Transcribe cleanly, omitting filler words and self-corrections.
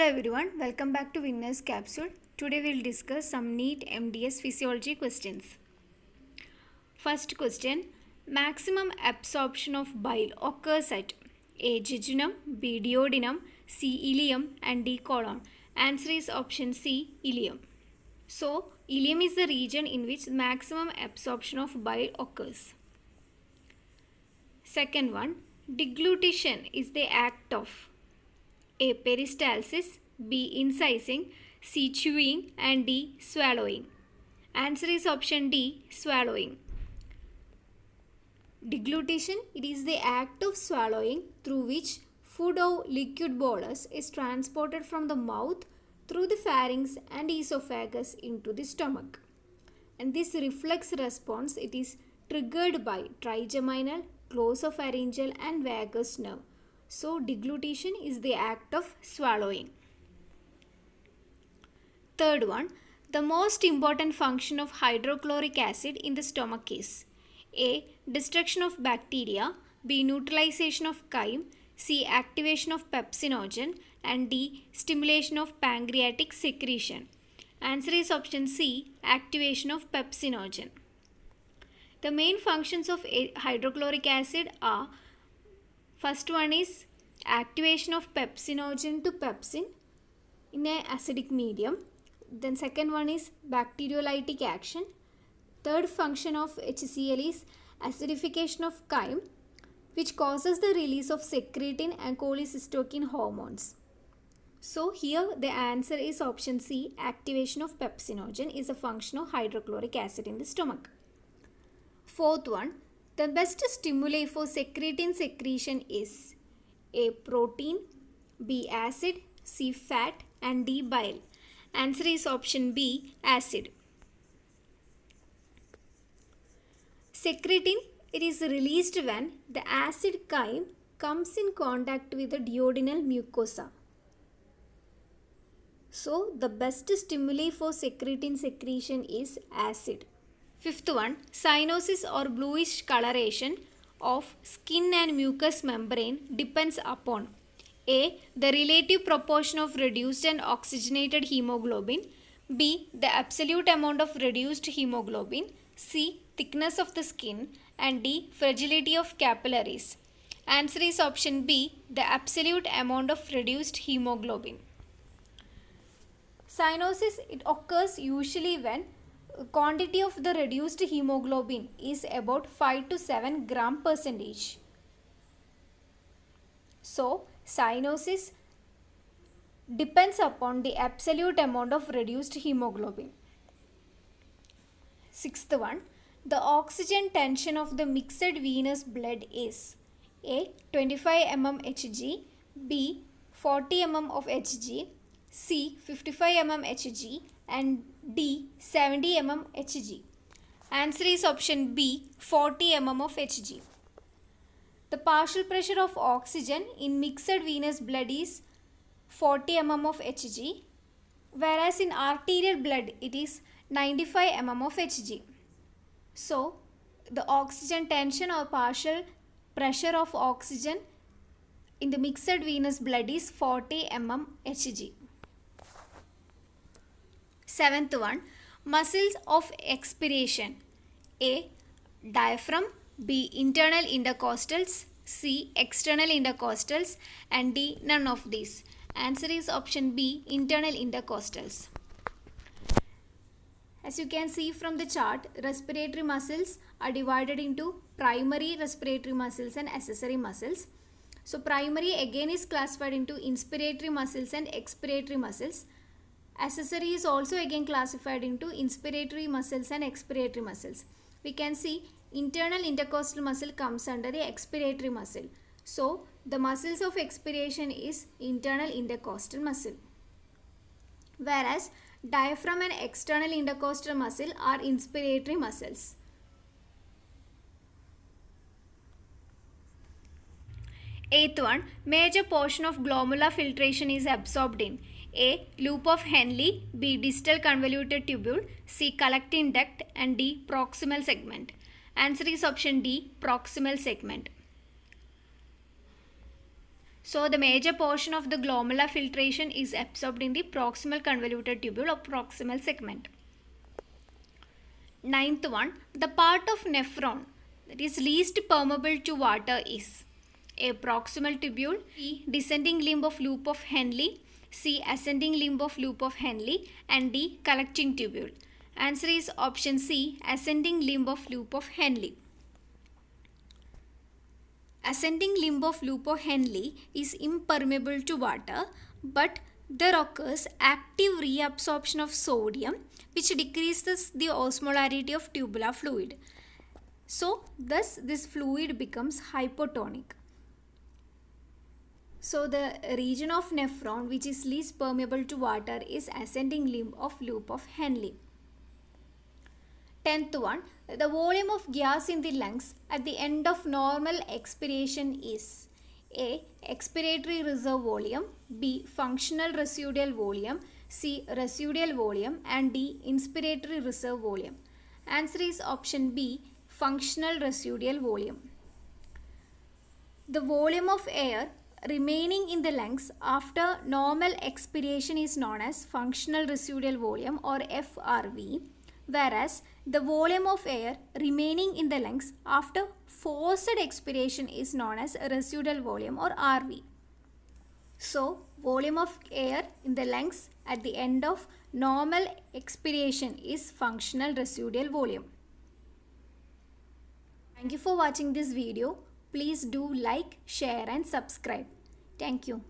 Hello everyone, welcome back to Winners Capsule. Today we'll discuss some NEET MDS physiology questions. First question, maximum absorption of bile occurs at A. Jejunum, B. Duodenum, C. Ileum and D. Colon. Answer is option C, ileum. So, ileum is the region in which maximum absorption of bile occurs. Second one, deglutition is the act of A. Peristalsis, B. Incising, C. Chewing and D. Swallowing. Answer is option D, swallowing. Deglutition, it is the act of swallowing through which food or liquid bolus is transported from the mouth through the pharynx and esophagus into the stomach. And this reflex response, it is triggered by trigeminal, glossopharyngeal and vagus nerve. So, deglutition is the act of swallowing. Third one, the most important function of hydrochloric acid in the stomach is A. Destruction of bacteria, B. Neutralization of chyme, C. Activation of pepsinogen and D. Stimulation of pancreatic secretion. Answer is option C, activation of pepsinogen. The main functions of hydrochloric acid are, first one is activation of pepsinogen to pepsin in an acidic medium. Then second one is bacteriolytic action. Third function of HCl is acidification of chyme, which causes the release of secretin and cholecystokin hormones. So here the answer is option C, activation of pepsinogen is a function of hydrochloric acid in the stomach. Fourth one, the best stimuli for secretin secretion is A. Protein, B. Acid, C. Fat and D. Bile. Answer is option B, acid. Secretin, it is released when the acid chyme comes in contact with the duodenal mucosa. So, the best stimuli for secretin secretion is acid. Fifth one, cyanosis or bluish coloration of skin and mucous membrane depends upon A. The relative proportion of reduced and oxygenated hemoglobin, B. The absolute amount of reduced hemoglobin, C. Thickness of the skin and D. Fragility of capillaries. Answer is option B, the absolute amount of reduced hemoglobin. Cyanosis, it occurs usually when quantity of the reduced hemoglobin is about 5 to 7 gram percentage. So, cyanosis depends upon the absolute amount of reduced hemoglobin. Sixth one, the oxygen tension of the mixed venous blood is A. 25 mm Hg, B. 40 mm of Hg, C. 55 mm Hg and D. 70 mm Hg. Answer is option B, 40 mm of Hg. The partial pressure of oxygen in mixed venous blood is 40 mm of Hg, whereas in arterial blood it is 95 mm of Hg. So, the oxygen tension or partial pressure of oxygen in the mixed venous blood is 40 mm Hg. Seventh one, muscles of expiration. A. Diaphragm, B. Internal intercostals, C. External intercostals and D. None of these. Answer is option B, internal intercostals. As you can see from the chart, respiratory muscles are divided into primary respiratory muscles and accessory muscles. So primary again is classified into inspiratory muscles and expiratory muscles. Accessory is also again classified into inspiratory muscles and expiratory muscles. We can see internal intercostal muscle comes under the expiratory muscle. So the muscles of expiration is internal intercostal muscle, whereas diaphragm and external intercostal muscle are inspiratory muscles. Eighth one, major portion of glomerular filtration is absorbed in A. Loop of Henle, B. Distal convoluted tubule, C. Collecting duct and D. Proximal segment. Answer is option D, proximal segment. So the major portion of the glomerular filtration is absorbed in the proximal convoluted tubule or proximal segment. Ninth one, the part of nephron that is least permeable to water is A. Proximal tubule, B. Descending limb of loop of Henle, C. Ascending limb of loop of Henle, and D. Collecting tubule. Answer is option C. Ascending limb of loop of Henle. Ascending limb of loop of Henle is impermeable to water, but there occurs active reabsorption of sodium which decreases the osmolarity of tubular fluid. So thus this fluid becomes hypotonic. So the region of nephron which is least permeable to water is ascending limb of loop of Henle. 10th one, the volume of gas in the lungs at the end of normal expiration is A. Expiratory reserve volume, B. Functional residual volume, C. Residual volume, and D. Inspiratory reserve volume. Answer is option B. Functional residual volume. The volume of air remaining in the lungs after normal expiration is known as functional residual volume or FRV, whereas the volume of air remaining in the lungs after forced expiration is known as residual volume or RV. So, volume of air in the lungs at the end of normal expiration is functional residual volume. Thank you for watching this video. Please do like, share and subscribe. Thank you.